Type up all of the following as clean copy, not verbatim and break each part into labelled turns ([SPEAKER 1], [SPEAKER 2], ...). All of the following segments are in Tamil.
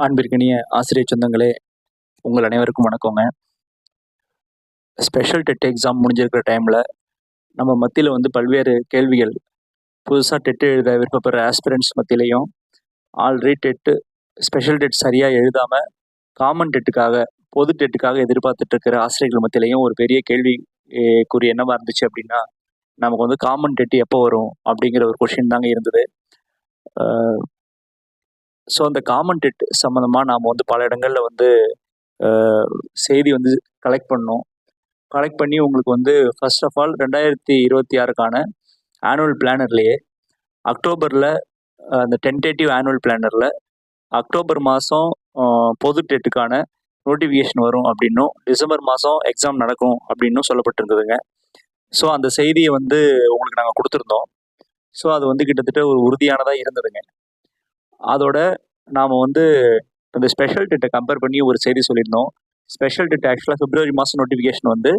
[SPEAKER 1] அன்பிற்கினிய ஆசிரியர் சொந்தங்களே, உங்கள் அனைவருக்கும் வணக்கங்க. ஸ்பெஷல் டெட் எக்ஸாம் முடிஞ்சிருக்கிற டைமில் நம்ம மத்தியில் வந்து பல்வேறு கேள்விகள் புதுசாக டெட் எழுத விருப்பப்படுற ஆஸ்பிரண்ட்ஸ் மத்தியிலையும், ஆல்ரெடி டெட்டு ஸ்பெஷல் டெட் சரியாக எழுதாமல் காமன் டெட்டுக்காக பொது டெட்டுக்காக எதிர்பார்த்துட்டு இருக்கிற ஆசிரியர்கள் மத்தியிலையும் ஒரு பெரிய கேள்வி குறி என்னவா இருந்துச்சு அப்படின்னா, நமக்கு வந்து காமன் டெட் எப்போ வரும் அப்படிங்கிற ஒரு கொஷின் தாங்க இருந்தது. ஸோ அந்த காமன் டெட் சம்மந்தமாக நாம் வந்து பல இடங்களில் வந்து செய்தி வந்து கலெக்ட் பண்ணோம். கலெக்ட் பண்ணி உங்களுக்கு வந்து ஃபர்ஸ்ட் ஆஃப் ஆல் 2026க்கான ஆனுவல் பிளானர்லேயே அக்டோபரில் அந்த டென்டேட்டிவ் ஆனுவல் பிளானரில் அக்டோபர் மாதம் பொது டெட்டுக்கான நோட்டிஃபிகேஷன் வரும் அப்படின்னும், டிசம்பர் மாதம் எக்ஸாம் நடக்கும் அப்படின்னும் சொல்லப்பட்டிருந்ததுங்க. ஸோ அந்த செய்தியை வந்து உங்களுக்கு நாங்கள் கொடுத்துருந்தோம். ஸோ அது வந்து கிட்டத்தட்ட ஒரு உறுதியானதாக இருந்ததுங்க. அதோட நாம் வந்து இந்த ஸ்பெஷல் டெட்டை கம்பேர் பண்ணி ஒரு செய்தி சொல்லியிருந்தோம். ஸ்பெஷல் டெட் ஆக்சுவலாக பிப்ரவரி மாதம் நோட்டிஃபிகேஷன் வந்து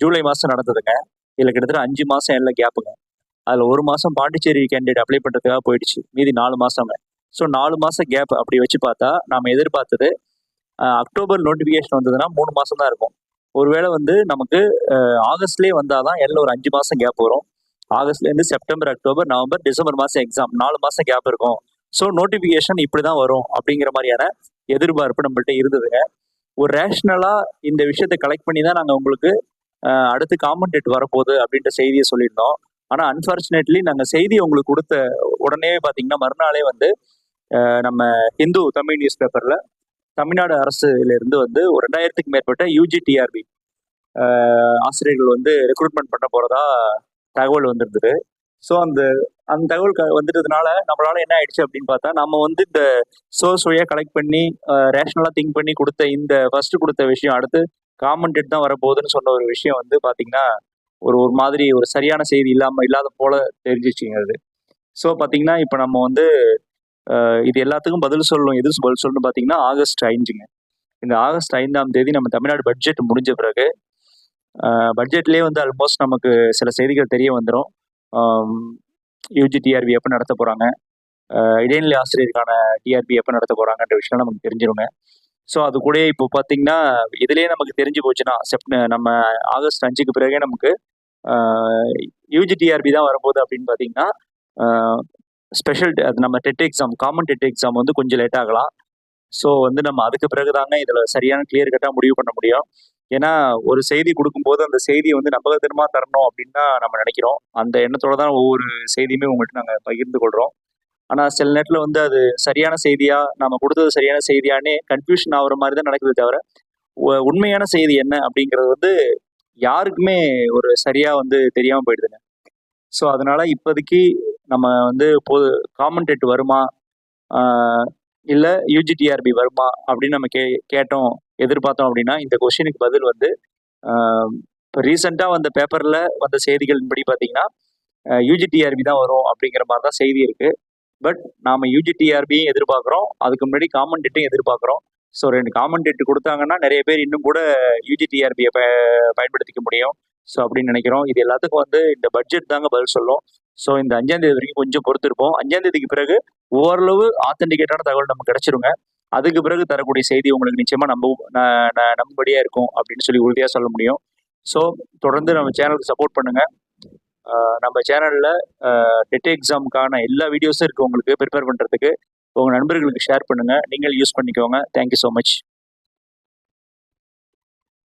[SPEAKER 1] ஜூலை மாதம் நடந்ததுங்க. இதில் கிட்டத்தட்ட 5 மாதம் எல்லாம் கேப்புங்க. அதில் 1 மாதம் பாண்டிச்சேரி கேண்டிடேட் அப்ளை பண்ணுறதுக்காக போயிடுச்சு, மீதி 4 மாதங்க. ஸோ 4 மாதம் கேப் அப்படி வச்சு பார்த்தா நாம் எதிர்பார்த்தது அக்டோபர் நோட்டிஃபிகேஷன் வந்ததுன்னா 3 மாதம் தான் இருக்கும். ஒருவேளை வந்து நமக்கு ஆகஸ்ட்லேயே வந்தால் தான் எல்லாம் ஒரு 5 மாதம் கேப் வரும். ஆகஸ்ட்லேருந்து செப்டம்பர், அக்டோபர், நவம்பர், டிசம்பர் மாதம் எக்ஸாம் 4 மாதம் கேப் இருக்கும். ஸோ நோட்டிஃபிகேஷன் இப்படி தான் வரும் அப்படிங்கிற மாதிரியான எதிர்பார்ப்பு நம்மள்ட்ட இருந்ததுங்க. ஒரு ரேஷ்னலாக இந்த விஷயத்தை கலெக்ட் பண்ணி தான் நாங்கள் உங்களுக்கு அடுத்து காமன் டெட் வரப்போகுது அப்படின்ற செய்தியை சொல்லியிருந்தோம். ஆனால் அன்ஃபார்ச்சுனேட்லி நாங்கள் செய்தியை உங்களுக்கு கொடுத்த உடனே பார்த்தீங்கன்னா மறுநாளே வந்து நம்ம ஹிந்து தமிழ் நியூஸ் பேப்பரில் தமிழ்நாடு அரசுலேருந்து வந்து ஒரு 2000க்கு மேற்பட்ட UGTRB ஆசிரியர்கள் வந்து ரெக்ரூட்மெண்ட் பண்ண போகிறதா தகவல் வந்திருந்தது. ஸோ அந்த தகவல் வந்துட்டதுனால நம்மளால என்ன ஆயிடுச்சு அப்படின்னு பார்த்தா, நம்ம வந்து இந்த சோர்ஸ் வழியாக கலெக்ட் பண்ணி ரேஷ்னலாக திங்க் பண்ணி கொடுத்த இந்த ஃபர்ஸ்ட் கொடுத்த விஷயம் அடுத்து காமன் டெட் தான் வரப்போகுதுன்னு சொன்ன ஒரு விஷயம் வந்து பார்த்தீங்கன்னா ஒரு மாதிரி ஒரு சரியான செய்தி இல்லாத போல தெரிஞ்சிச்சுங்க அது. ஸோ பார்த்தீங்கன்னா இப்போ நம்ம வந்து இது எல்லாத்துக்கும் பதில் சொல்லணும். எது பதில் சொல்லணும்னு பார்த்தீங்கன்னா ஆகஸ்ட் 5ங்க. இந்த ஆகஸ்ட் 5ஆம் தேதி நம்ம தமிழ்நாடு பட்ஜெட் முடிஞ்ச பிறகு பட்ஜெட்லேயே வந்து ஆல்மோஸ்ட் நமக்கு சில செய்திகள் தெரிய வந்துடும். UGTRB எப்போ நடத்த போகிறாங்க, இடைநிலை ஆசிரியருக்கான டிஆர்பி எப்போ நடத்த போகிறாங்கன்ற விஷயம் நமக்கு தெரிஞ்சிருங்க. ஸோ அது கூட இப்போ பார்த்தீங்கன்னா இதுலேயே நமக்கு தெரிஞ்சு போச்சுன்னா நம்ம ஆகஸ்ட் 5க்கு பிறகே நமக்கு UGTRB தான் வரும்போது அப்படின்னு பார்த்தீங்கன்னா ஸ்பெஷல் அது நம்ம TET exam common TET exam வந்து கொஞ்சம் லேட் ஆகலாம். ஸோ வந்து நம்ம அதுக்கு பிறகு தாங்க இதில் சரியான கிளியர் கட்டாக முடிவு பண்ண முடியும். ஏன்னா ஒரு செய்தி கொடுக்கும்போது அந்த செய்தியை வந்து நம்பகத்தனமாக தரணும் அப்படின்னு தான் நம்ம நினைக்கிறோம். அந்த எண்ணத்தோட தான் ஒவ்வொரு செய்தியுமே உங்கள்கிட்ட நாங்கள் பகிர்ந்து கொள்கிறோம். ஆனால் சில நேரத்தில் வந்து அது சரியான செய்தியா, நம்ம கொடுத்தது சரியான செய்தியானே கன்ஃபியூஷன் ஆகுற மாதிரி தான் நடக்குது தவிர உண்மையான செய்தி என்ன அப்படிங்கிறது வந்து யாருக்குமே ஒரு சரியா வந்து தெரியாமல் போயிடுதுங்க. ஸோ அதனால இப்போதைக்கு நம்ம வந்து காமன் டெட் வருமா இல்லை UGTRB வருமா அப்படின்னு நம்ம கேட்டோம் எதிர்பார்த்தோம் அப்படின்னா இந்த கொஸ்டினுக்கு பதில் வந்து இப்போ ரீசெண்டாக வந்த பேப்பரில் வந்த செய்திகளின்படி பார்த்தீங்கன்னா UGTRB தான் வரும் அப்படிங்கிற மாதிரி தான் செய்தி இருக்குது. பட் நாம் UGTRBயும் எதிர்பார்க்குறோம், அதுக்கு முன்னாடி காமன் டெட்டையும் எதிர்பார்க்குறோம். ஸோ 2 காமன் டெட் கொடுத்தாங்கன்னா நிறைய பேர் இன்னும் கூட UGTRBயை பயன்படுத்திக்க முடியும். ஸோ அப்படின்னு நினைக்கிறோம். இது எல்லாத்துக்கும் வந்து இந்த பட்ஜெட் தாங்க பதில் சொல்லும். ஸோ இந்த 5ஆம் தேதி வரைக்கும் கொஞ்சம் பொறுத்திருப்போம். 5ஆம் தேதிக்கு பிறகு ஓரளவு ஆத்தென்டிகேட்டான தகவல் நமக்கு கிடைச்சிருங்க. அதுக்கு பிறகு தரக்கூடிய செய்தி உங்களுக்கு நிச்சயமா நம்பும்படியா இருக்கும் அப்படின்னு சொல்லி உறுதியாக சொல்ல முடியும். ஸோ தொடர்ந்து நம்ம சேனலுக்கு சப்போர்ட் பண்ணுங்க. நம்ம சேனலில் டெட் எக்ஸாமுக்கான எல்லா வீடியோஸும் இருக்குது உங்களுக்கு ப்ரிப்பேர் பண்ணுறதுக்கு. உங்கள் நண்பர்களுக்கு ஷேர் பண்ணுங்கள், நீங்கள் யூஸ் பண்ணிக்கோங்க. Thank you so much.